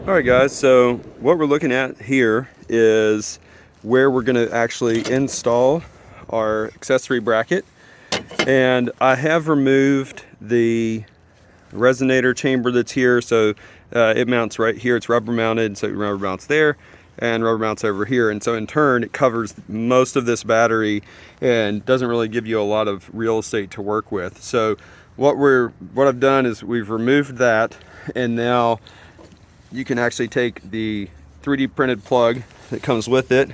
Alright guys, so what we're looking at here is where we're going to actually install our accessory bracket. And I have removed the resonator chamber that's here, so it mounts right here. It's rubber mounted, so rubber mounts there and rubber mounts over here, and so in turn it covers most of this battery and doesn't really give you a lot of real estate to work with. So what I've done is we've removed that, and now you can actually take the 3D printed plug that comes with it,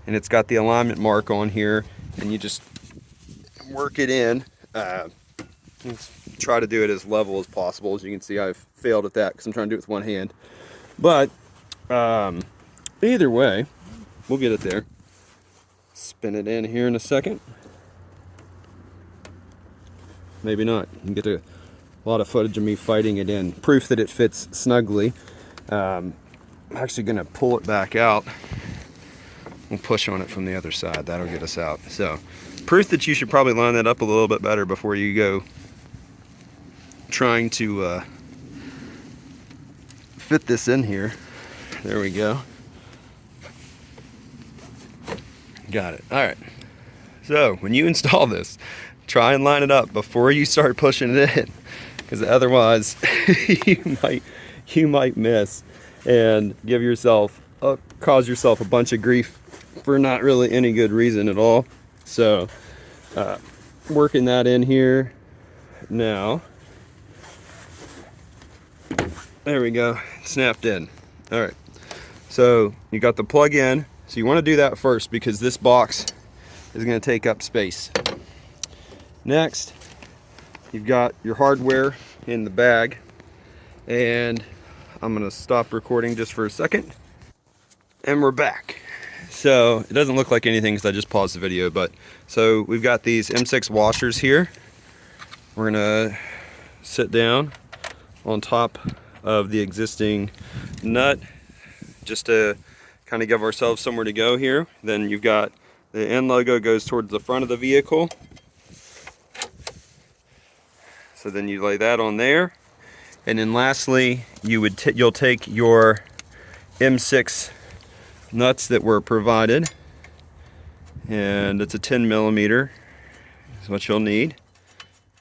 and it's got the alignment mark on here, and you just work it in. Try to do it as level as possible. As you can see, I've failed at that because I'm trying to do it with one hand. But either way, we'll get it there. Spin it in here in a second. Maybe not. You can get a lot of footage of me fighting it in. Proof that it fits snugly. I'm actually going to pull it back out. We'll push on it from the other side. That'll get us out. So, proof that you should probably line that up a little bit better before you go trying to fit this in here. There we go. Got it. All right. So, when you install this, try and line it up before you start pushing it in, because otherwise you might miss and cause yourself a bunch of grief for not really any good reason at all. So working that in here now. There we go, snapped in. All right, so you got the plug in, so you want to do that first because this box is going to take up space. Next, you've got your hardware in the bag, and I'm going to stop recording just for a second, and we're back. So it doesn't look like anything because I just paused the video, but so we've got these M6 washers here. We're going to sit down on top of the existing nut just to kind of give ourselves somewhere to go here. Then you've got the N logo goes towards the front of the vehicle. So then you lay that on there, and then lastly you'll take your M6 nuts that were provided, and it's a 10 millimeter is what you'll need.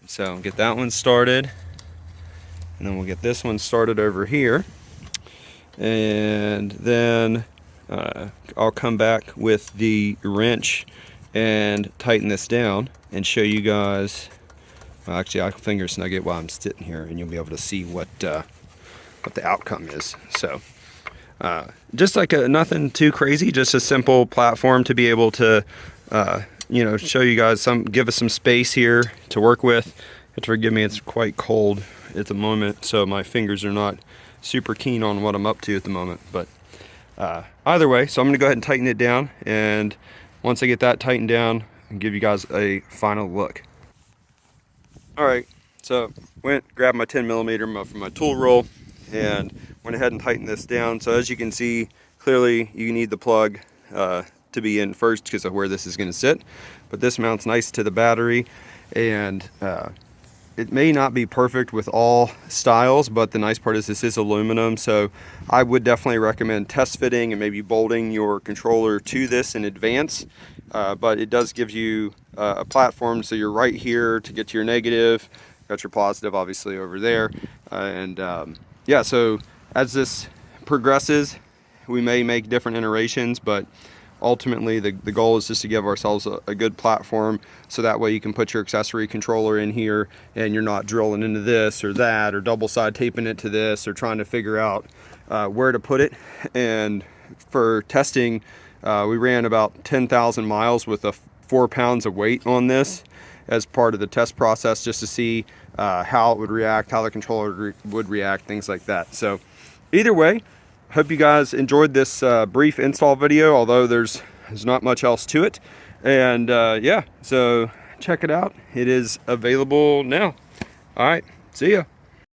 So get that one started, and then we'll get this one started over here, and then I'll come back with the wrench and tighten this down and show you guys. Well, actually, I'll finger snug it while I'm sitting here, and you'll be able to see what the outcome is. So, just like nothing too crazy, just a simple platform to be able to, show you guys give us some space here to work with. You have to forgive me; it's quite cold at the moment, so my fingers are not super keen on what I'm up to at the moment. But either way, so I'm going to go ahead and tighten it down, and once I get that tightened down, I'll give you guys a final look. Alright, so grabbed my 10 millimeter from my tool roll and went ahead and tightened this down. So as you can see, clearly you need the plug to be in first because of where this is going to sit. But this mounts nice to the battery, and it may not be perfect with all styles, but the nice part is this is aluminum, so I would definitely recommend test fitting and maybe bolting your controller to this in advance. But it does give you a platform, so you're right here to get to your negative, got your positive obviously over there, yeah, so as this progresses we may make different iterations, but ultimately the goal is just to give ourselves a good platform, so that way you can put your accessory controller in here and you're not drilling into this or that or double side taping it to this or trying to figure out where to put it. And for testing, we ran about 10,000 miles with 4 pounds of weight on this as part of the test process, just to see how it would react, how the controller would react, things like that. So either way, hope you guys enjoyed this brief install video, although there's not much else to it. And yeah, so check it out. It is available now. All right, see ya.